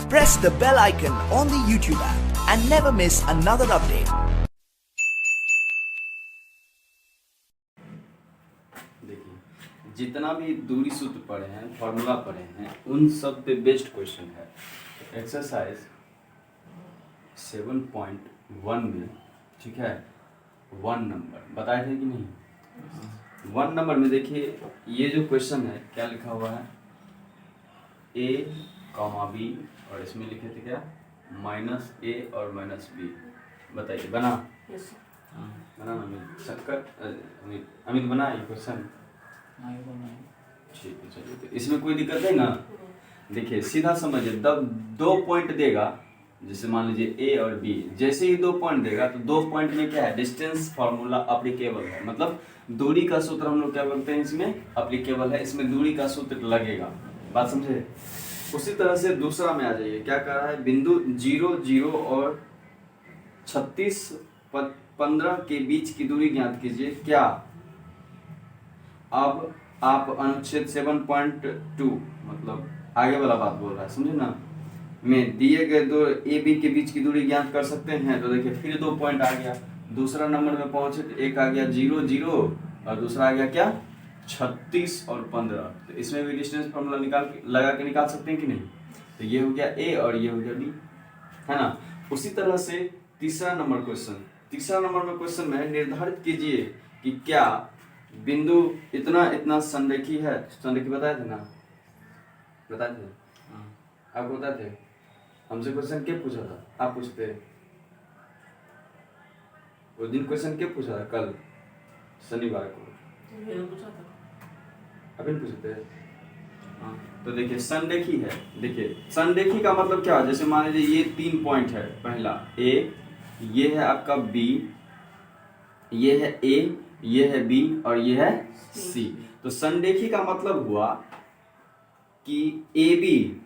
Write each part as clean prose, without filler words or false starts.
Press the bell icon on the YouTube app and never miss another update. देखिए, जितना भी दूरी सूत्र पढ़े हैं, फॉर्मूला पढ़े हैं, उन सब पे बेस्ट क्वेश्चन है। एक्सरसाइज 7.1 में, ठीक है, 1 नंबर बताए थे कि नहीं। 1 नंबर में देखिए, ये जो क्वेश्चन है क्या लिखा हुआ है, a, b, और इसमें लिखे थे क्या, -a और -b। बताइए, बना? यस बना ना अमित? अमित बना ये क्वेश्चन? ठीक है, चलिए। तो इसमें कोई दिक्कत है ना? देखिए, सीधा समझिए, जब 2 पॉइंट देगा, जैसे मान लीजिए ए और बी, जैसे ही 2 पॉइंट देगा तो 2 पॉइंट में क्या है, डिस्टेंस फॉर्मूला अप्लीकेबल है। मतलब दूरी का सूत्र हम लोग क्या बोलते हैं, इसमें अप्लीकेबल है, इसमें दूरी का सूत्र लगेगा। बात समझे? उसी तरह से दूसरा में आ जाइए, क्या कर रहा है, बिंदु 0, 0 और 36, 15 के बीच की दूरी ज्ञात कीजिए। क्या? अब आप अनुच्छेद 7.2 मतलब आगे वाला बात बोल रहा है, समझे ना, में दिए गए दो ए बी के बीच की दूरी ज्ञात कर सकते हैं। तो देखिए, फिर 2 पॉइंट आ गया, दूसरा नंबर में पहुंचे तो एक आ गया 0, 0 और दूसरा आ गया क्या, 36 और 15। तो इसमें भी डिस्टेंस फॉर्मूला लगा के निकाल सकते हैं कि नहीं। तो ये हो गया ए और ये हो गया बी, है ना। उसी तरह से तीसरा नंबर में क्वेश्चन में निर्धारित कीजिए कि क्या बिंदु इतना इतना संरेखी है। संरेखी बताए थे ना, बताए थे आपको, बताए थे। हमसे क्वेश्चन क्या पूछा था, आप पूछते उस दिन क्वेश्चन क्या पूछा था, कल शनिवार को अभी पूछते हैं। हाँ, तो देखिए, संरेखी है। देखिए, संरेखी का मतलब क्या है, जैसे मान लीजिए ये 3 पॉइंट है, पहला ए, ये है आपका बी, ये है ए, ये है बी और ये है सी। तो संरेखी का मतलब हुआ कि ए बी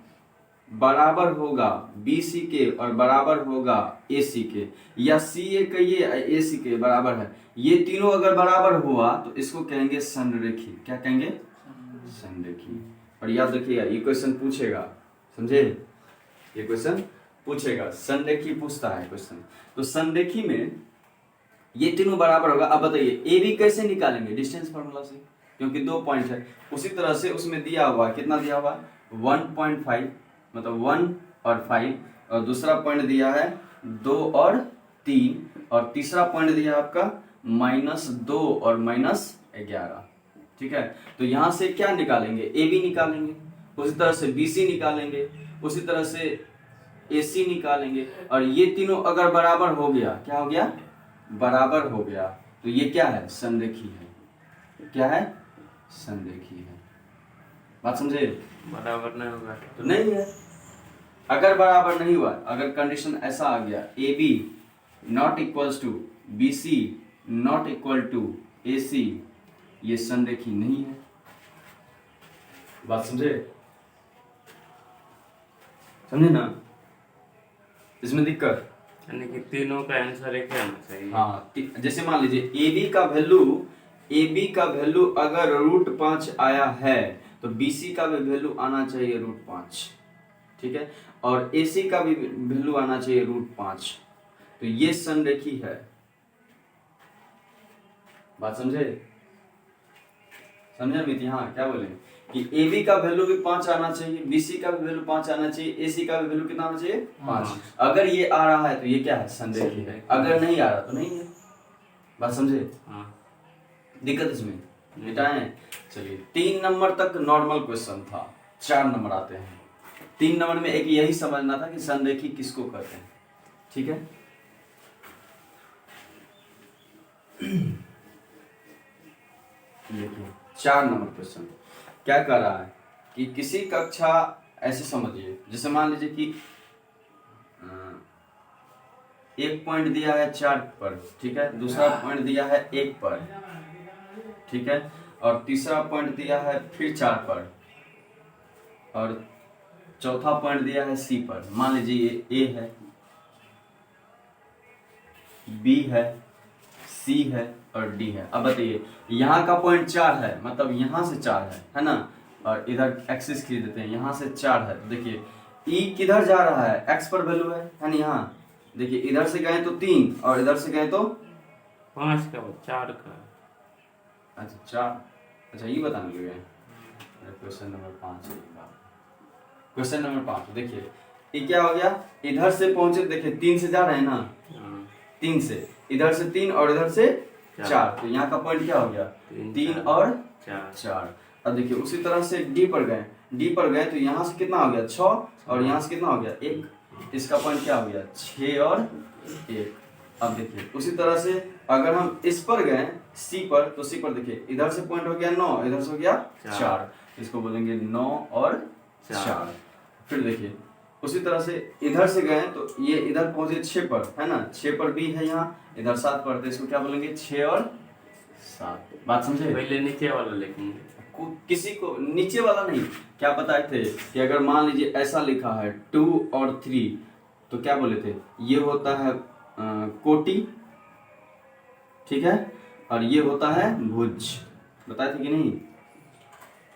बराबर होगा बी सी के और बराबर होगा ए सी के, या सी ए के ये ए सी के बराबर है। ये तीनों अगर बराबर हुआ तो इसको कहेंगे संरेखी। क्या कहेंगे? संरेखी। और याद रखिएगा, ये क्वेश्चन पूछेगा, समझे, ये क्वेश्चन पूछेगा, संरेखी पूछता है क्वेश्चन। तो संरेखी में ये तीनों बराबर होगा। अब बताइए, ए बी कैसे निकालेंगे, डिस्टेंस फॉर्मूला से, क्योंकि 2 पॉइंट है। उसी तरह से उसमें दिया हुआ, कितना दिया हुआ, 1.5 मतलब 1 और 5, और दूसरा पॉइंट दिया है 2 और 3, और तीसरा पॉइंट दिया आपका -2 और -11। ठीक है, तो यहां से क्या निकालेंगे, ए बी निकालेंगे, उसी तरह से बी सी निकालेंगे, उसी तरह से ए सी निकालेंगे। और ये तीनों अगर बराबर हो गया, क्या हो गया, बराबर हो गया, तो ये क्या है, संरेखी है। क्या है? संरेखी है। बात समझे? बराबर नहीं होगा तो नहीं है। अगर बराबर नहीं हुआ, अगर कंडीशन ऐसा आ गया, a b not equals to B c not equal to a c, ये संरेखी नहीं है। बात समझे? समझे ना, इसमें दिक्कत, यानी कि तीनों का आंसर एक ही आना चाहिए। हाँ, जैसे मान लीजिए ए बी का वैल्यू अगर √5 आया है तो बी सी का भी वैल्यू आना चाहिए √5, ठीक है, और ए सी का भी वैल्यू आना चाहिए √5। तो ये संरेखी है। बात समझे? समझे मित्र? हाँ, क्या बोले कि ए बी का वैल्यू भी 5 आना चाहिए, बी सी का भी वैल्यू 5 आना चाहिए, ए सी का भी वैल्यू कितना आना चाहिए, 5। अगर ये आ रहा है तो ये क्या है, संरेखी है। अगर नहीं आ रहा तो नहीं है। बात समझे? हाँ, दिक्कत इसमें मिटाएं। चलिए, 3 नंबर तक नॉर्मल क्वेश्चन था, 4 नंबर आते हैं। 3 नंबर में एक यही समझना था कि संरेखी किसको कहते हैं, ठीक है। देखिए, 4 नंबर क्वेश्चन क्या कर रहा है कि किसी कक्षा, ऐसे समझिए, जैसे मान लीजिए कि एक पॉइंट दिया है 4 पर, ठीक है, दूसरा पॉइंट दिया है 1 पर, ठीक है, और तीसरा पॉइंट दिया है फिर 4 पर, और चौथा पॉइंट दिया है सी पर। मान लीजिए ये ए है, बी है, सी है और डी है। अब बताइए, यहाँ का पॉइंट 4 है, मतलब यहाँ से 4 है ना, और इधर एक्सिस खींच देते हैं, यहाँ से 4 है। तो देखिए, ई किधर जा रहा है, एक्स पर वैल्यू है ना यहाँ। देखिए इधर से गए तो 3 और इधर से गए तो 5 का 4 का। अच्छा 4, अच्छा ये बताने लगे। क्वेश्चन नंबर 5 है। क्वेश्चन नंबर 5 देखिए ये क्या हो गया, इधर से पहुंचे देखिए 3 से जा रहे हैं ना, 3 से, इधर से 3 और इधर से 4, तो यहाँ का पॉइंट क्या हो गया 3 और 4। अब देखिए उसी तरह से डी पर गए तो यहाँ से कितना हो गया 6 और यहाँ से कितना हो गया 1, इसका पॉइंट क्या हो गया 6 और 1। अब देखिए उसी तरह से अगर हम इस पर गए सी पर, तो सी पर देखिए इधर से पॉइंट हो गया 9, इधर से हो गया 4, इसको बोलेंगे 9 और 4। फिर देखिए उसी तरह से इधर से गए तो ये इधर पहुंचे 6 पर है ना, 6 पर भी है यहाँ, इधर 7 पर, तो इसको क्या बोलेंगे 6 और 7। बात समझे। पहले नीचे वाला लिखेंगे। किसी को नीचे वाला नहीं, क्या बताए थे कि अगर मान लीजिए ऐसा लिखा है 2 और 3, तो क्या बोले थे ये होता है कोटि, ठीक है, और ये होता है भुज। बताए थे कि नहीं,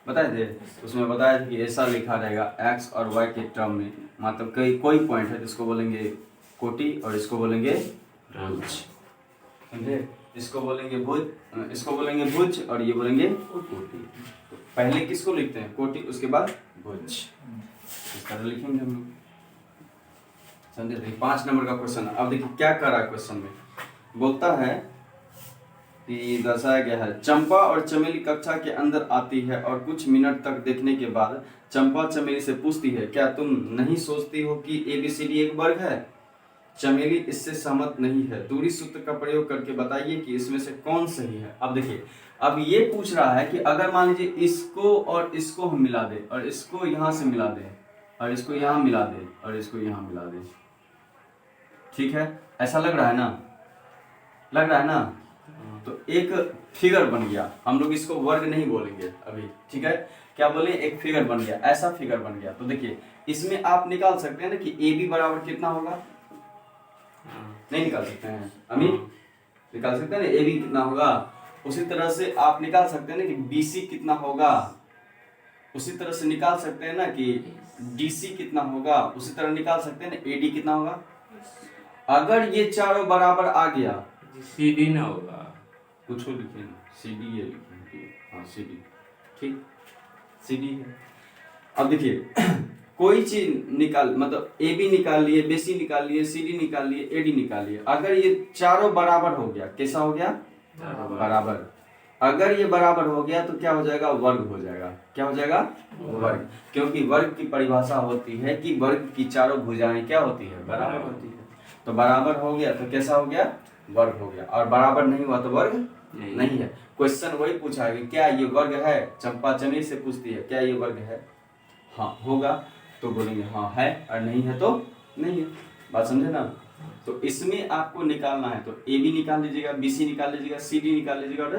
बताए थे। उसमें बताया था कि ऐसा लिखा रहेगा एक्स और वाई के टर्म में, मतलब कोई पॉइंट है जिसको बोलेंगे कोटि और इसको बोलेंगे भुज, समझे। इसको बोलेंगे भुज, इसको बोलेंगे भुज और ये बोलेंगे कोटि। तो पहले किसको लिखते हैं कोटि, उसके बाद भुज, इस तरह लिखेंगे हम लोग, समझे। 5 नंबर का क्वेश्चन। अब देखिए क्या कर रहा है क्वेश्चन में, बोलता है कि दर्शाया गया है चंपा और चमेली कक्षा के अंदर आती है और कुछ मिनट तक देखने के बाद चंपा चमेली से पूछती है क्या तुम नहीं सोचती हो कि ABCD एक वर्ग है। चमेली इससे सहमत नहीं है, दूरी सूत्र का प्रयोग करके बताइए कि इसमें से कौन सही है। अब देखिए अब ये पूछ रहा है कि अगर मान लीजिए इसको और इसको हम मिला दें और इसको यहाँ से मिला दें और इसको यहाँ मिला दें और इसको यहाँ मिला दें, ठीक है, ऐसा लग रहा है ना, लग रहा है ना, तो एक फिगर बन गया। हम लोग इसको वर्ग नहीं बोलेंगे अभी, ठीक है, क्या बोले, एक फिगर बन गया, ऐसा फिगर बन गया। तो देखिए इसमें आप निकाल सकते हैं ना कि AB बराबर कितना होगा, नहीं निकाल सकते हैं अमित, निकाल सकते हैं ना AB कितना होगा। उसी तरह से आप निकाल सकते हैं ना कि BC कितना होगा, उसी तरह से निकाल सकते हैं ना कि DC कितना होगा, उसी तरह निकाल सकते हैं ना AD कितना होगा। अगर ये चारों बराबर आ गया, CD ना होगा, कुछ लिखे ना, CD ये लिखेंगे, हाँ CD, ठीक CD है। अब देखिए कोई चीज निकाल, मतलब AB निकाल लिए, BC निकाल लिए, CD निकाल लिए, AD निकाल लिए, अगर ये चारों बराबर हो गया, कैसा हो गया बराबर, अगर ये बराबर हो गया तो क्या हो जाएगा, वर्ग हो जाएगा। क्या हो जाएगा, वर्ग, क्योंकि वर्ग की परिभाषा होती है कि वर्ग की चारों भुजाएं क्या होती है, बराबर होती है। तो बराबर हो गया तो कैसा हो गया, वर्ग हो गया, और बराबर नहीं हुआ तो वर्ग नहीं है। क्वेश्चन वही पूछा है कि क्या ये वर्ग है, चंपा चमेली से पूछती है क्या ये वर्ग है, हाँ होगा तो बोलेंगे हाँ है, और नहीं है तो नहीं है। बात समझे ना। तो इसमें आपको निकालना है तो AB निकाल लीजिएगा, BC निकाल लीजिएगा, CD निकाल लीजिएगा और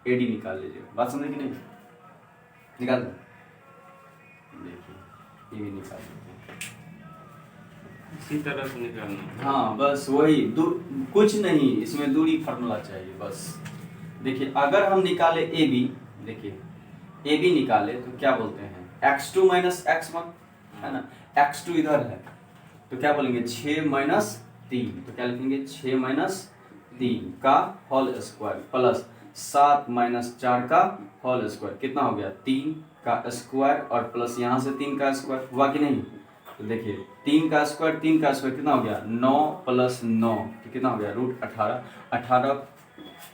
AD निकाल लीजिएगा। बात समझे कि नहीं, निकाल दो, देखिए AB निकाल लीजिए, इसी तरह से निकालना। हाँ बस वही, कुछ नहीं, इसमें दूरी फार्मूला चाहिए बस। देखिए अगर हम निकाले AB, देखिए AB निकाले तो क्या बोलते हैं x2 माइनस x1 है ना, x2 इधर है तो क्या बोलेंगे 6 माइनस 3, तो क्या लिखेंगे 6 माइनस 3 का होल स्क्वायर प्लस 7 माइनस 4 का होल स्क्वायर, कितना हो गया 3 का स्क्वायर और प्लस यहाँ से 3 का स्क्वायर, हुआ कि नहीं। तो देखिए 3 का स्क्वायर कितना हो गया 9 प्लस 9, तो कितना हो गया √18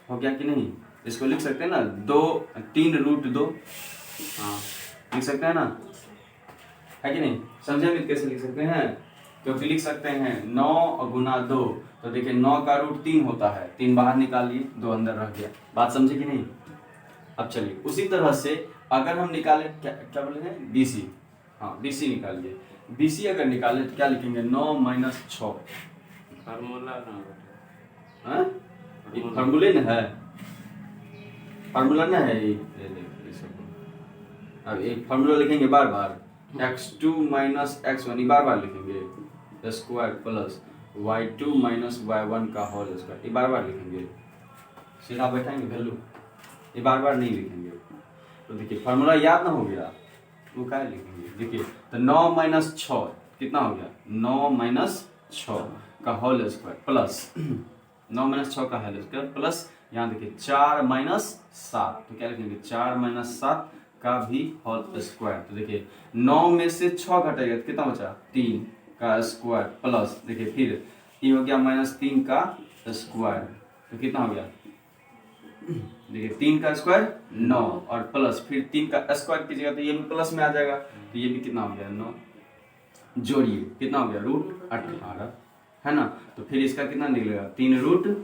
हो गया कि नहीं। इसको लिख सकते हैं ना 3√2, हाँ लिख सकते हैं ना, है कि नहीं, समझे मित्र कैसे लिख सकते हैं, क्योंकि लिख सकते हैं 9 गुना 2, तो देखिए 9 का रूट 3 होता है, 3 बाहर निकाल लिए 2 अंदर रह गया। बात समझे कि नहीं। अब चलिए उसी तरह से अगर हम निकाले क्या बोले हैं BC, हाँ BC निकालिए, BC अगर निकाले तो क्या लिखेंगे 9 माइनस 6, फार्मूला ना हाँ फार्मूले ना है, फार्मूला ना है ये अब एक फार्मूला लिखेंगे बार बार, x2 माइनस x1 बार बार लिखेंगे square plus y2 minus y1 का होल स्क्वायर, ये बार बार लिखेंगे, सीधा बैठाएंगे वैल्यू, ये बार बार नहीं लिखेंगे। तो देखिए फार्मूला याद ना हो गया वो क्या लिखेंगे, देखिए तो 9 माइनस 6 कितना हो गया 9 माइनस 6 का होल स्क्वायर प्लस 9 माइनस 6 का होल स्क्वायर प्लस यहाँ देखिए 4 माइनस 7, तो क्या लिखेंगे 4 माइनस 7 का भी होल स्क्वायर। तो देखिए 9 में से 6 घटेगा तो कितना बचा 3 का स्क्वायर प्लस देखिए फिर ये हो गया -3 का स्क्वायर, तो कितना हो गया देखिए 3 का स्क्वायर 9 और प्लस फिर 3 का स्क्वायर कीजिएगा तो ये भी प्लस में आ जाएगा, तो ये भी कितना हो गया 9, जोड़िए कितना हो गया √18 है ना। तो फिर इसका कितना निकलेगा 3√2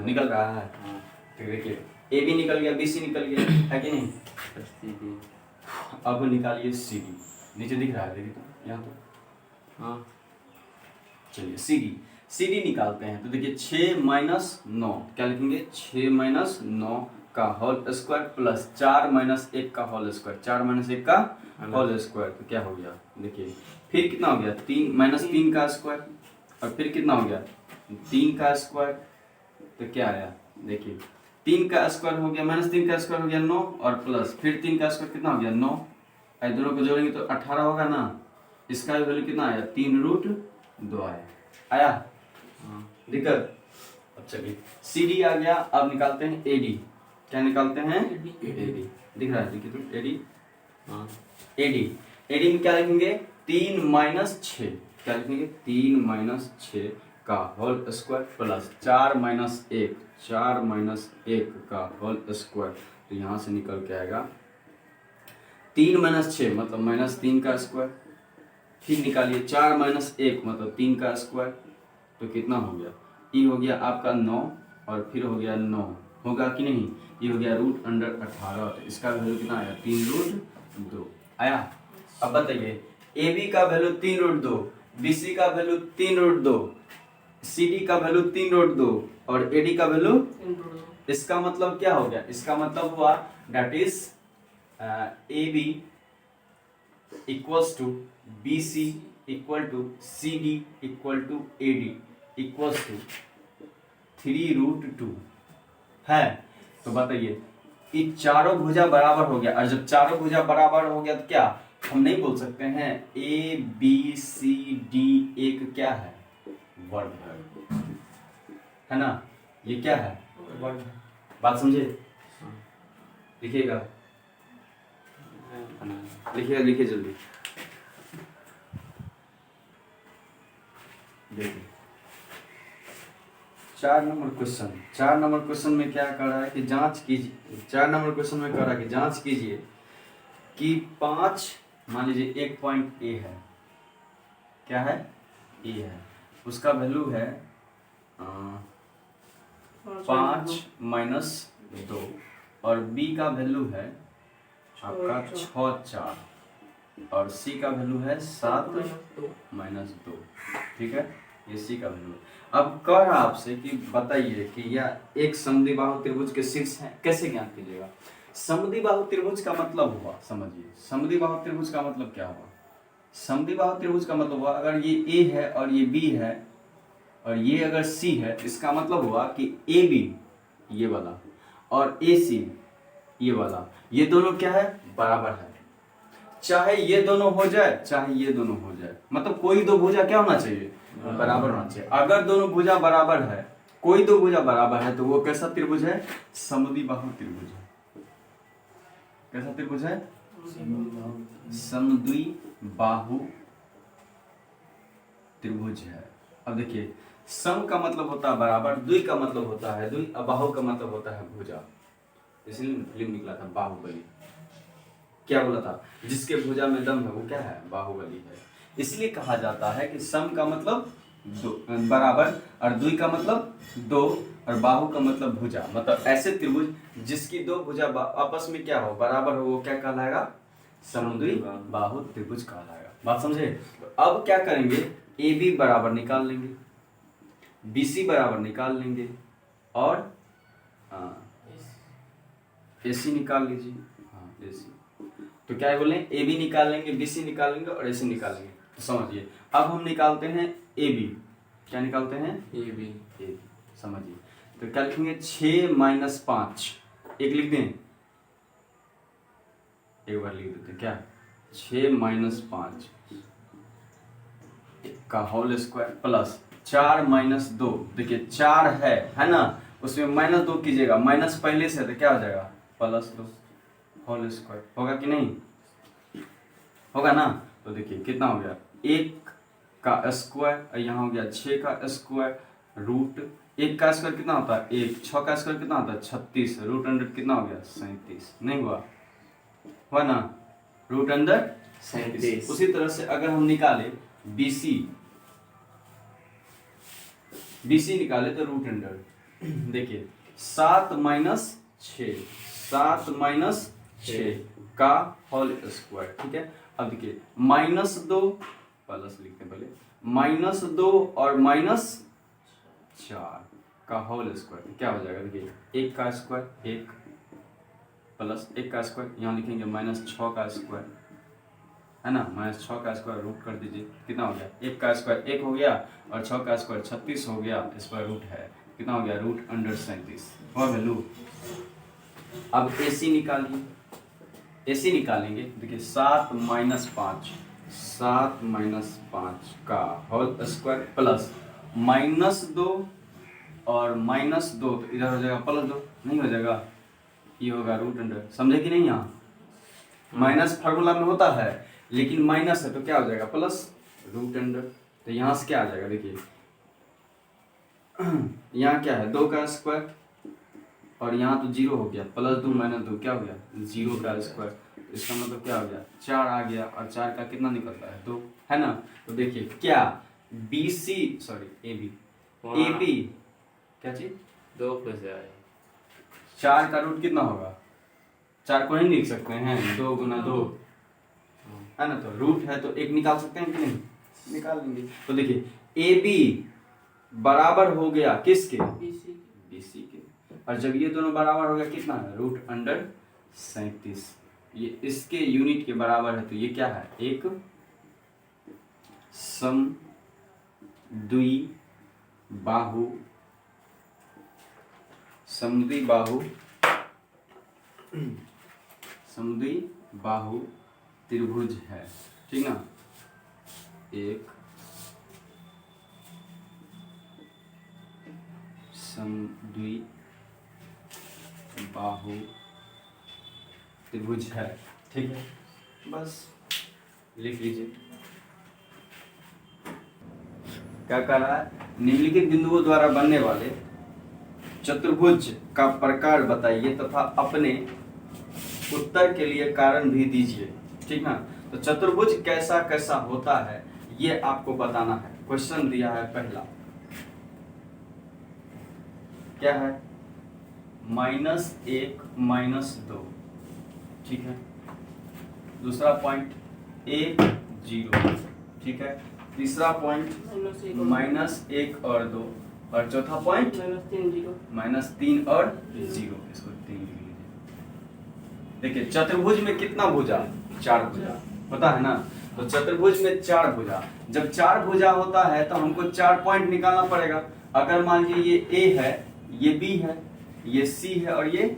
निकल रहा है। तो देखिए ए भी निकल गया, बी सी निकल गया है कि नहीं। CD अब निकालिए सी डी, नीचे दिख रहा है देखिए तो यहाँ तो हाँ चलिए सी डी निकालते हैं। तो देखिए 6 माइनस 9 क्या लिखेंगे 6 माइनस 9 का होल स्क्वायर प्लस 4 माइनस 1 का होल स्क्वायर, 4 माइनस 1 का होल स्क्वायर, तो क्या हो गया देखिए फिर कितना हो गया 3 माइनस 3 का स्क्वायर और फिर कितना हो गया 3 का स्क्वायर, तो क्या आया देखिए 3 का स्क्वायर हो गया -3 का स्क्वायर हो गया 9 और प्लस फिर 3 का स्क्वायर कितना हो गया 9, ये दोनों को जोड़ेंगे तो 18 होगा ना। इसका वैल्यू कितना आया 3√2 आया दिक्कत। अब चलिए सी डी आ गया, अब निकालते हैं ए डी। क्या निकालते हैं ए डी, दिख रहा है देखिए तो ए डी हाँ ए डी में क्या लिखेंगे 3 माइनस 6, क्या लिखेंगे 3 माइनस 6 का होल स्क्वायर प्लस 4 माइनस 1 का होल स्क्वायर, तो यहाँ से निकल के आएगा 3 माइनस 6 मतलब -3 का स्क्वायर, फिर निकालिए 4 माइनस 1 मतलब 3 का स्क्वायर, तो कितना हो गया ये हो गया आपका 9 और फिर हो गया 9 होगा कि नहीं, ये हो गया √18, तो इसका वैल्यू कितना आया 3√2 आया। अब बताइए ए बी का वैल्यू 3√2, बी सी का वैल्यू 3√2, सी डी का वैल्यू 3√2 और ए डी का वैल्यू, इसका मतलब क्या हो गया, इसका मतलब हुआ that is A B equals to B C equal to C D equal to A D equals to 3√2 है। तो बताइए ये चारों भुजा बराबर हो गया, और जब चारों भुजा बराबर हो गया तो क्या हम नहीं बोल सकते हैं ए बी सी डी एक क्या है वर्ग है ना, ये क्या है वर्ग, बात समझे। लिखिएगा लिखिए जल्दी देखिए 4 नंबर क्वेश्चन में क्या कर रहा है कि जांच कीजिए, 4 नंबर क्वेश्चन में कर रहा है कि जांच कीजिए कि 5 मान लीजिए एक पॉइंट ए है, क्या है ए है, उसका वैल्यू है 5 माइनस 2 और बी का वैल्यू है आपका 6 4 और सी का वैल्यू है 7 माइनस 2, ठीक है ये सी का वैल्यू। अब कह रहा आपसे कि बताइए कि यह एक समद्विबाहु त्रिभुज के शीर्ष हैं, कैसे ज्ञात कीजिएगा। समद्विबाहु त्रिभुज का मतलब हुआ, समझिए समद्विबाहु त्रिभुज का मतलब क्या हुआ, समद्विबाहु त्रिभुज का मतलब हुआ अगर ये ए है और ये बी है और ये अगर सी है, इसका मतलब हुआ कि ए बी ये वाला और ए सी ये वाला, ये दोनों क्या है बराबर है, चाहे ये दोनों हो जाए चाहे ये दोनों हो जाए, मतलब कोई दो भुजा क्या होना चाहिए बराबर होना चाहिए। अगर दोनों भुजा बराबर है, कोई दो भुजा बराबर है, तो वो कैसा त्रिभुज है समद्विबाहु त्रिभुज है। कैसा त्रिभुज है समद्विबाहु त्रिभुज है। अब देखिए सम का मतलब होता है बराबर, द्वि का मतलब होता है द्वि, बाहु का मतलब होता है भुजा, इसलिए फिल्म निकला था बाहुबली, क्या बोला था जिसके भुजा में दम है वो क्या है बाहुबली है। इसलिए कहा जाता है कि सम का मतलब बराबर और द्वि का मतलब दो और बाहु का मतलब भुजा, मतलब ऐसे त्रिभुज जिसकी दो भुजा आपस में क्या हो बराबर हो, वो क्या कहलाएगा समद्विबाहु त्रिभुज कहलाएगा। बात समझे। तो अब क्या करेंगे ए बी बराबर निकाल लेंगे, बी सी बराबर निकाल लेंगे और ए सी निकाल लीजिए, हाँ ए सी। तो क्या बोले ए बी निकाल लेंगे, बी सी निकाल लेंगे और ए सी निकाल लेंगे। तो समझिए अब हम निकालते हैं ए बी, क्या निकालते हैं ए बी, समझिए। तो क्या लिखेंगे 6 माइनस 5, एक लिख दें, एक बार लिख देते हैं क्या 6 माइनस 5 का होल स्क्वायर प्लस 4 माइनस 2, देखिए 4 है ना, उसमें माइनस 2 कीजिएगा, माइनस पहले से तो क्या हो जाएगा प्लस 2 होल स्क्वायर, होगा कि नहीं, होगा ना। तो देखिए कितना हो गया 1 का स्क्वायर और यहाँ हो गया 6 का स्क्वायर, रूट 1 का स्क्वायर कितना होता है 1, 6 का स्क्वायर कितना होता है 36, रूट अंडर कितना हो गया 37, नहीं हुआ ना, रूट अंडर 37। उसी तरह से अगर हम निकाले BC निकाले तो रूट अंडर देखिए 7 माइनस 6 का होल स्क्वायर, ठीक है। अब देखिए -2 प्लस लिखते हैं पहले, -2 और -4 का होल स्क्वायर क्या हो जाएगा, देखिए 1 का स्क्वायर 1 प्लस 1 का स्क्वायर, यहाँ लिखेंगे -6 का स्क्वायर, है ना, -6 का स्क्वायर रूट कर दीजिए, कितना हो गया 1 का स्क्वायर 1 हो गया और 6 का स्क्वायर 36 हो गया, इस पर रूट है, कितना हो गया रूट अंडर 37 हो वैल्यू। अब AC निकालिए, AC निकालेंगे, देखिए 7 माइनस 5 का होल स्क्वायर प्लस -2 और -2 तो इधर हो जाएगा +2, नहीं हो जाएगा, ये होगा रूट अंडर, समझे कि नहीं, यहाँ माइनस फार्मूला में होता है लेकिन माइनस है तो क्या हो जाएगा प्लस रूट अंडर, तो यहाँ से क्या आ जाएगा, देखिए यहाँ क्या है 2 का स्क्वायर और यहाँ तो 0 हो गया, +2 - 2 क्या हो गया 0 का स्क्वायर, इसका मतलब क्या हो गया 4 आ गया और 4 का कितना निकलता है 2, है ना। तो देखिए क्या AB क्या चीज 2 प्लस 4 का रूट कितना होगा, 4 को नहीं लिख सकते हैं 2 × 2, है ना, तो रूट है तो 1 निकाल सकते हैं कि नहीं, निकाल लेंगे। तो देखिए AB बराबर हो गया किसके BC के, और जब ये दोनों बराबर हो गया कितना है रूट अंडर 37, ये इसके यूनिट के बराबर है, तो ये क्या है एक समद्विबाहु त्रिभुज है, ठीक ना, एक समद्विबाहु त्रिभुज है, ठीक है, बस लिख लीजिए। क्या कह रहा है, निम्नलिखित बिंदुओं द्वारा बनने वाले चतुर्भुज का प्रकार बताइए तथा अपने उत्तर के लिए कारण भी दीजिए, ठीक ना। तो चतुर्भुज कैसा कैसा होता है ये आपको बताना है। क्वेश्चन दिया है पहला, क्या है -1 -2, ठीक है। दूसरा पॉइंट 1 0, ठीक है। तीसरा पॉइंट -1 और 2, और चौथा पॉइंट -3 और 0, इसको 3 लिख लीजिए। देखिए चतुर्भुज में कितना भुजा 4 भुजा होता है ना, तो चतुर्भुज में 4 भुजा, जब 4 भुजा होता है तो हमको 4 पॉइंट निकालना पड़ेगा। अगर मान लीजिए ये A है, ये B है, ये C है और ये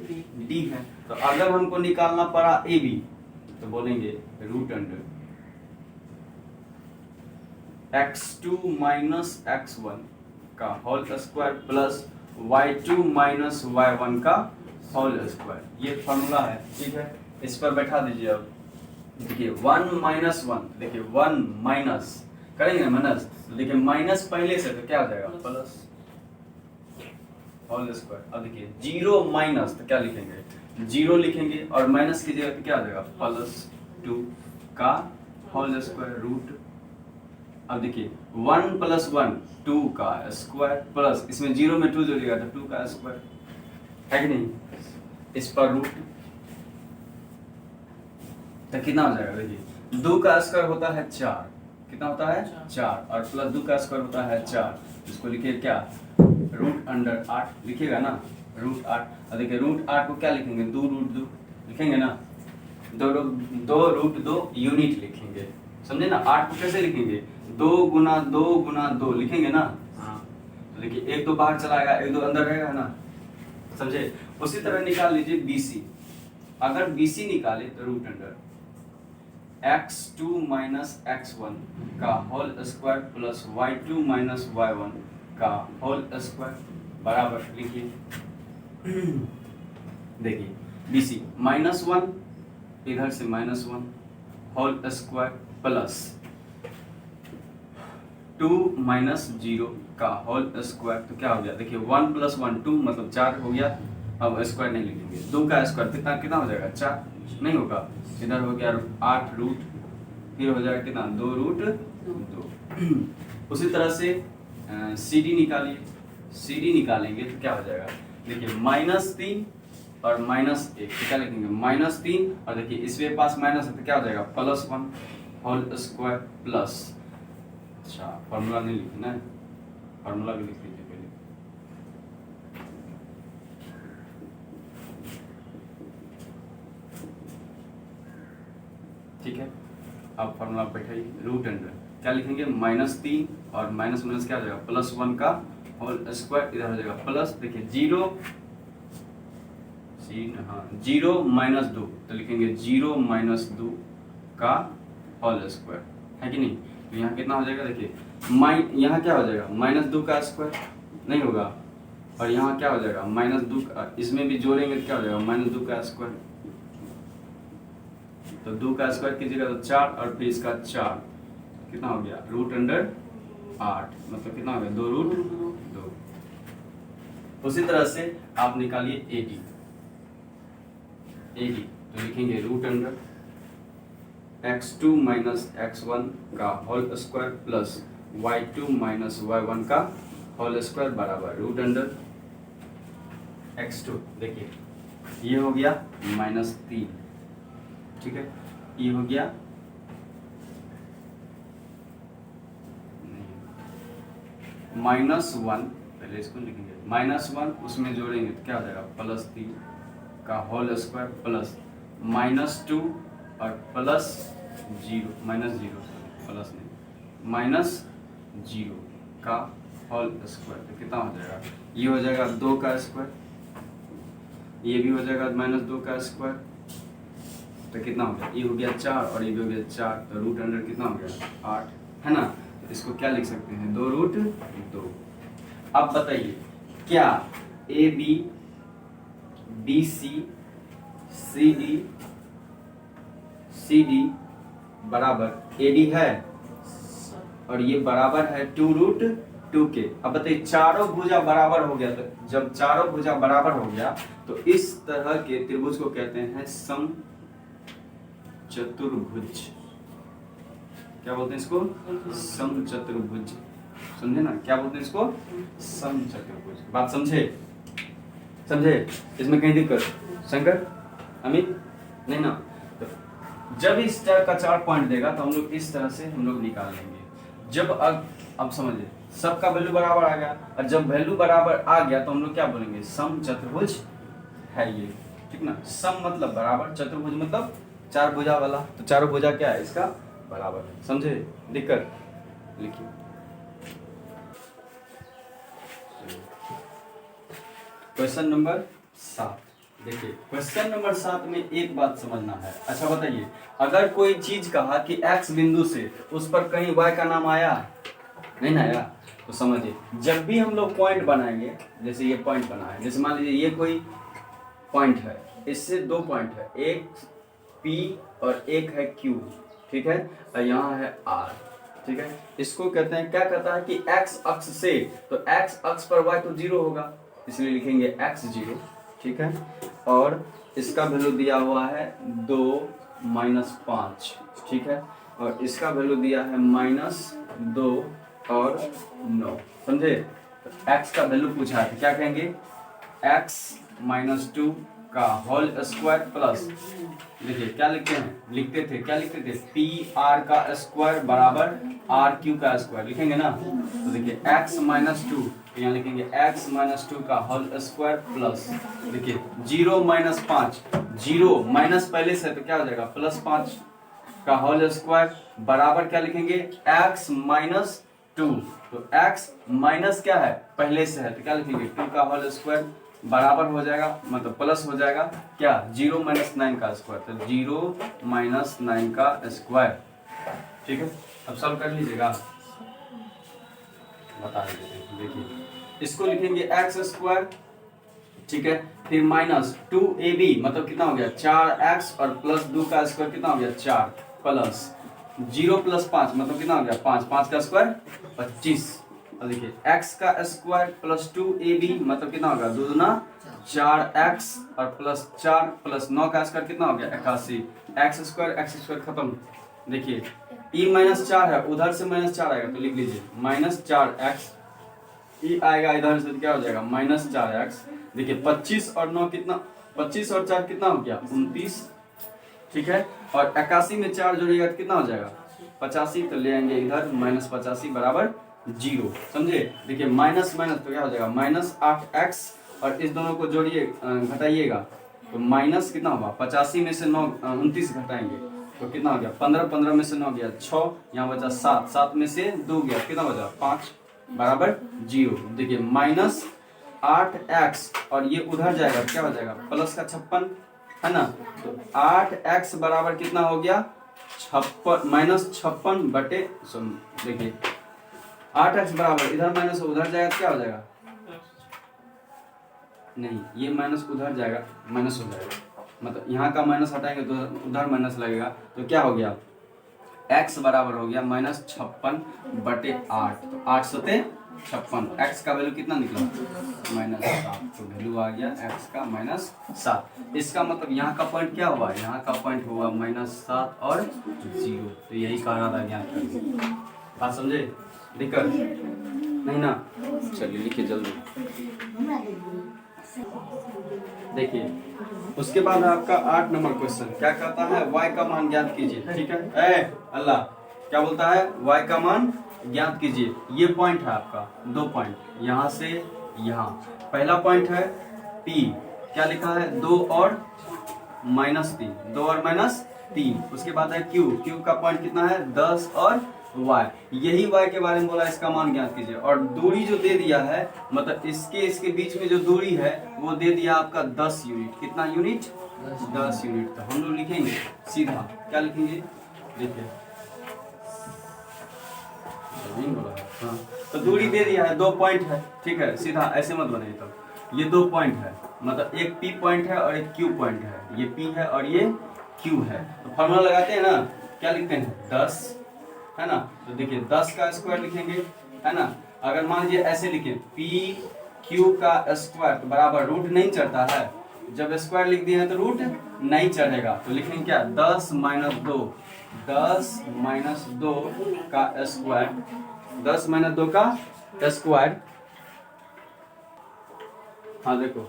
D है, तो अगर हमको निकालना पड़ा AB तो बोलेंगे रूट अंडर x2 - x1 का whole square plus y2 - y1 का होल स्क्वायर, ये फॉर्मूला है, ठीक है। इस पर बैठा दीजिए। अब देखिए 1 - 1, देखिए 1 माइनस करेंगे ना माइनस, देखिए माइनस पहले से तो क्या हो जाएगा प्लस होल स्क्वायर। अब देखिए 0 माइनस तो क्या लिखेंगे 0 लिखेंगे और माइनस की जगह पे क्या आ जाएगा +2 का होल स्क्वायर रूट। अब देखिए 1 + 1 2 का स्क्वायर प्लस इसमें 0 में 2 जोड़िएगा तो 2 का स्क्वायर, है कि नहीं। इस पर रूट तो कितना हो जाएगा, देखिए 2 का स्क्वायर होता है 4, कितना होता है 4 और प्लस 2 का स्क्वायर होता है 4, इसको लिखिए क्या रूट अंडर 8 लिखिएगा ना रूट 8। और देखिए रूट 8 को क्या लिखेंगे 2 √ 2 लिखेंगे ना, 2 √ 2 यूनिट लिखेंगे, समझे ना। 8 को कैसे लिखेंगे 2 × 2 × 2 लिखेंगे ना। तो देखिए 1 तो बाहर चलाएगा 1 तो अंदर रहेगा ना, समझे। उसी तरह निकाल लीजिए BC, अगर BC निकाले तो root under x2 minus x1 का whole square plus y2 minus y1 का होल स्क्वायर बराबर लिखिए। देखिए BC -1 इधर से -1 होल स्क्वायर प्लस 2 माइनस 0 का होल स्क्वायर, तो क्या हो गया देखिए 1 + 1 2 मतलब 4 हो गया। अब स्क्वायर नहीं लिखेंगे, 2 का स्क्वायर कितना कितना हो जाएगा 4 नहीं होगा, इधर हो गया 8 रूट, फिर हो जाएगा कितना 2 रूट 2। उसी तरह से CD निकालिए, CD निकालेंगे तो क्या हो जाएगा देखिए -3 और -1, तो क्या लिखेंगे -3 और देखिए इसके पास माइनस है तो क्या हो जाएगा +1 होल स्क्वायर प्लस, अच्छा फॉर्मूला नहीं लिखना है, फॉर्मूला भी लिख लीजिए पहले। ठीक है, अब फॉर्मूला बैठाइए, रूट अंडर क्या लिखेंगे -3 और माइनस माइनस क्या हो जाएगा +1 का होल स्क्वायर, इधर हो जाएगा प्लस, देखिए 0 -2 तो लिखेंगे 0 - 2 का होल स्क्वायर, है कि नहीं। तो यहाँ कितना हो जाएगा देखिए यहाँ क्या हो जाएगा -2 का स्क्वायर नहीं होगा, और यहाँ क्या हो जाएगा -2 का, इसमें भी जोड़ेंगे तो क्या हो जाएगा -2 का स्क्वायर, तो 2 का स्क्वायर कीजिएगा तो 4 और फिर इसका 4 कितना हो गया रूट अंडर 8, मतलब कितना हो गया 2 रूट 2। उसी तरह से आप निकालिए AD, तो लिखेंगे root under x2 minus x1 का whole square plus y2 minus y1 का होल स्क्वायर बराबर रूट अंडर x2, देखिए ये हो गया -3, ठीक है, ये हो गया -1, पहले इसको लिखेंगे -1, उसमें जोड़ेंगे तो क्या हो जाएगा +3 का होल स्क्वायर प्लस -2 और प्लस 0 प्लस नहीं -0 का होल स्क्वायर, तो कितना हो जाएगा ये हो जाएगा 2 का स्क्वायर, ये भी हो जाएगा -2 का स्क्वायर, तो कितना हो गया ये हो गया 4 और ये भी हो गया 4, तो रूट अंडर कितना हो गया 8, है ना। तो इसको क्या लिख सकते हैं 2 रूट 2। अब बताइए क्या AB BC CD बराबर AD है और ये बराबर है 2 रूट 2 के। अब बताइए चारों भुजा बराबर हो गया, तो जब चारों भुजा बराबर हो गया तो इस तरह के त्रिभुज को कहते हैं समचतुर्भुज। क्या बोलते हैं इसको समचतुर्भुज, समझे ना क्या बोलते हैं इसको समचतुर्भुज। बात समझे इसमें कहीं दिक्कत शंकर अमित नहीं ना। तो जब इस तरह का 4 पॉइंट देगा तो हम लोग इस तरह से हम लोग निकाल लेंगे। जब अब समझिए सबका वैल्यू बराबर आ गया, और जब वैल्यू बराबर आ गया तो हम लोग क्या बोलेंगे समचतुर्भुज है ये, ठीक ना। सम मतलब बराबर, चतुर्भुज मतलब 4 भुजा वाला, तो चारों भुजा क्या है इसका बराबर है, समझे दिक्कत। लिखिए क्वेश्चन नंबर 7। देखिए क्वेश्चन नंबर 7 में एक बात समझना है। अच्छा बताइए अगर कोई चीज कहा कि x बिंदु से उस पर कहीं y का नाम आया नहीं ना आया, तो समझिए जब भी हम लोग पॉइंट बनाएंगे, जैसे ये पॉइंट बना है, जैसे मान लीजिए ये कोई पॉइंट है, इससे 2 पॉइंट है, एक P और एक है Q, ठीक है, और यहाँ है R, ठीक है। इसको कहते हैं क्या कहता है कि x अक्ष से, तो x अक्ष पर y तो 0 होगा, इसलिए लिखेंगे x0, ठीक है। और इसका वैल्यू दिया हुआ है 2 - 5, ठीक है, और इसका वैल्यू दिया है -2 और 9, समझे। तो x का वैल्यू पूछा है, क्या कहेंगे x - 2 का होल स्क्वायर प्लस, देखिए क्या लिखते थे PR का स्क्वायर बराबर RQ का स्क्वायर लिखेंगे ना। तो देखिए x - 2, यहाँ लिखेंगे x - 2 का होल स्क्वायर प्लस, देखिए 0 - 5, 0 माइनस पहले से है तो क्या हो जाएगा +5 का होल स्क्वायर बराबर क्या लिखेंगे x - 2, तो x माइनस क्या है पहले से है तो क्या लिखेंगे 2 का होल स्क्वायर बराबर हो जाएगा, मतलब प्लस हो जाएगा क्या, 0 - 9 का स्क्वायर, तो 0 - 9 का स्क्वायर। ठीक है, अब सॉल्व कर लीजिएगा, बता देते हैं। देखिए इसको लिखेंगे एक्स स्क्वायर, ठीक है, फिर -2ab मतलब कितना हो गया 4x, और प्लस 2 का स्क्वायर कितना हो गया 4, प्लस 0 + 5 मतलब कितना हो गया 5, 5 का स्क्वायर 25। और देखिए x का स्क्वायर प्लस 2ab मतलब कितना होगा 2 दूना 4x, और प्लस 4 प्लस 9 का स्क्वायर कितना हो गया 81, x स्क्वायर खत्म। देखिए e -4 है, उधर से -4 आएगा तो लिख लीजिए -4x, e आएगा इधर से क्या हो जाएगा -4x। देखिए 25 और 9 कितना, 25 और 4 कितना हो गया 29, ठीक है, और 81 में 4 जोड़िएगा तो कितना हो जाएगा 85, तो ले आएंगे इधर -85 बराबर 0, समझे। देखिए माइनस माइनस तो क्या हो जाएगा -8x, और इस दोनों को जोड़िए घटाइएगा तो माइनस कितना होगा 85 में से 29 घटाएंगे तो कितना हो गया 15, 15 में से 9 गया 6, यहाँ बचा 7, 7 में से 2 गया कितना बचा 5 बराबर 0। देखिए -8x, और ये उधर जाएगा क्या हो जाएगा प्लस का 56 है ना, तो 8x बराबर कितना हो गया 56 - बटे, देखिए 8x बराबर इधर माइनस उधर जाएगा तो क्या हो जाएगा, नहीं ये माइनस उधर जाएगा माइनस हो जाएगा, मतलब यहाँ का माइनस हटाएंगे तो उधर माइनस लगेगा, तो क्या हो गया x बराबर हो गया -56 बटे 8, तो 8 सते 56, x का वैल्यू कितना निकला -7, तो वैल्यू आ गया x का -7। इसका मतलब यहाँ का पॉइंट क्या हुआ, यहाँ का पॉइंट हुआ -7 और 0, तो यही कहना था ज्ञान करके। बात समझे, दिक्कत नहीं ना, चलिए लिखिए जल्दी। देखिए उसके बाद आपका 8 नंबर क्वेश्चन क्या कहता है, y का मान ज्ञात कीजिए। ठीक है, अल्लाह क्या बोलता है, y का मान ज्ञात कीजिए। ये पॉइंट है आपका, 2 पॉइंट यहाँ से यहाँ। पहला पॉइंट है P, क्या लिखा है 2 और -3, 2 और -3। उसके बाद है Q का पॉइंट कितना है 10 और y, यही y के बारे में बोला, इसका मान ज्ञात कीजिए। और दूरी जो दे दिया है, मतलब इसके बीच में जो दूरी है वो दे दिया आपका 10 यूनिट। कितना यूनिट 10 यूनिट। तो हम लोग लिखेंगे सीधा, क्या लिखेंगे, देखिए हाँ, तो दूरी दे दिया है 2 पॉइंट है, ठीक है, सीधा ऐसे मत बनाइए। तो ये 2 पॉइंट है, मतलब एक P पॉइंट है और एक Q पॉइंट है, ये P है और ये Q है। तो फॉर्मूला लगाते हैं ना, क्या लिखते हैं 10 है ना, तो देखिए 10 का स्क्वायर लिखेंगे है ना। अगर मान लीजिए ऐसे लिखें PQ का स्क्वायर, तो बराबर रूट नहीं चढ़ता है, जब स्क्वायर लिख दिए हैं तो रूट नहीं चढ़ेगा, तो लिखेंगे क्या 10 - 2, 10 - 2 का स्क्वायर, 10 - 2 का स्क्वायर। हाँ देखो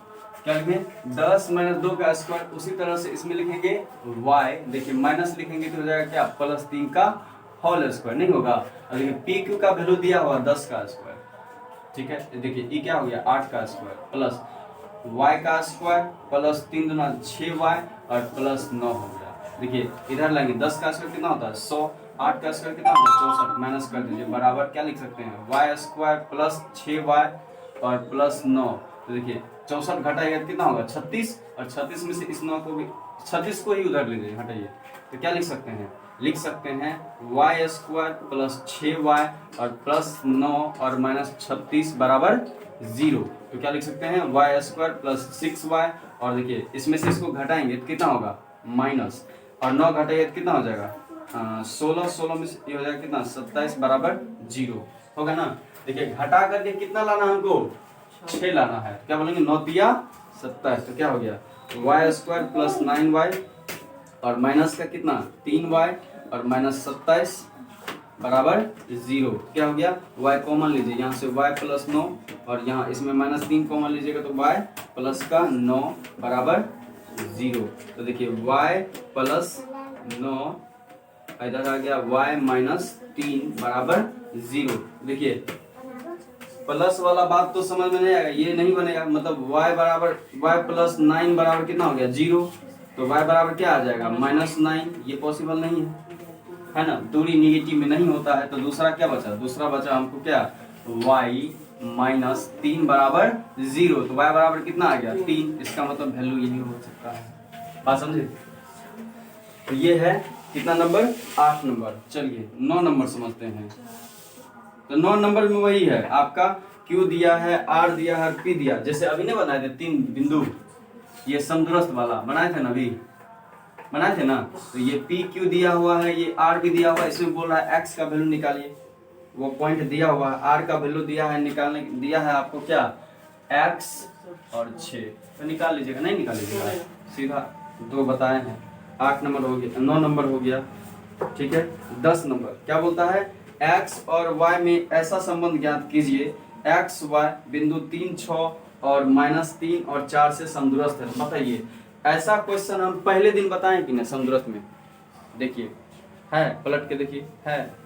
क्या लिखें 10 - 2 का स्क्वायर। उसी तरह से इसमें लिखेंगे y, देखिए माइनस लिखेंगे तो हो जाएगा क्या +3 का होल स्क्वायर, नहीं होगा। और देखिए PQ का वैल्यू दिया हुआ 10 का स्क्वायर, ठीक है, देखिए ये क्या हो गया 8 का स्क्वायर प्लस y का स्क्वायर प्लस 3 दूना 6y और प्लस 9 हो गया। देखिए इधर लाएंगे 10 का स्क्वायर कितना होता है 100, 8 का स्क्वायर कितना होता है 64, माइनस कर दीजिए, बराबर क्या लिख सकते हैं y स्क्वायर प्लस 6y और प्लस 9। तो देखिए 64 घटाइएगा तो कितना होगा 36, और 36 में से इस 9 को भी 36 को ही उधर ले लीजिए हटाइए, तो क्या लिख सकते हैं, लिख सकते हैं y स्क्वायर प्लस 6y और प्लस 9 और -36 बराबर 0। तो क्या लिख सकते हैं y स्क्वायर प्लस 6y, और देखिए इसमें से इसको घटाएंगे तो कितना होगा माइनस, और 9 घटाइए तो कितना हो जाएगा 16, 16 में से ये हो जाएगा कितना 27 बराबर 0 होगा ना। देखिए घटा करके कितना लाना है हमको 6 लाना है, क्या बोलेंगे 9 तिया 27, तो क्या हो गया y स्क्वायर प्लस 9y और माइनस का कितना 3y और -27 बराबर 0। क्या हो गया y कॉमन लीजिए, यहाँ से y प्लस 9 और यहाँ इसमें -3 कॉमन लीजिएगा तो y प्लस का 9 बराबर 0। तो देखिए y प्लस 9 इधर आ गया y -3 बराबर 0। देखिए प्लस वाला बात तो समझ में नहीं आएगा, ये नहीं बनेगा, मतलब y प्लस 9 बराबर कितना हो गया 0, तो y बराबर क्या आ जाएगा -9, ये पॉसिबल नहीं है ना, दूरी निगेटिव में नहीं होता है। तो दूसरा क्या बचा, दूसरा बचा हमको क्या y माइनस 3 बराबर 0, तो y बराबर कितना आ गया 3। इसका मतलब वैल्यू यही हो सकता है। बात समझे? तो ये है कितना नंबर 8 नंबर। चलिए 9 नंबर समझते हैं। तो 9 नंबर में वही है आपका Q दिया है, R दिया है, P दिया। जैसे अभी नहीं बनाए थे 3 बिंदु, ये समदूरस्थ वाला बनाए थे ना, अभी बनाए थे ना। तो ये PQ दिया हुआ है, ये R भी दिया हुआ है। इसमें बोल रहा है x का वैल्यू निकालिए, वो पॉइंट दिया हुआ है, R का वैल्यू दिया है, निकालने दिया है आपको क्या x और 6, तो निकाल लीजिएगा। नहीं निकाल लीजिएगा, सीधा 2 बताए हैं। 8 नंबर हो गया, 9 नंबर हो गया, ठीक है। 10 नंबर क्या बोलता है, x और y में ऐसा संबंध ज्ञात कीजिए x y बिंदु 3 6 और -3 और 4 से समदूरस्थ है। बताइए, ऐसा क्वेश्चन हम पहले दिन बताएं कि नहीं समदूरस्थ में? देखिए है, पलट के देखिए है।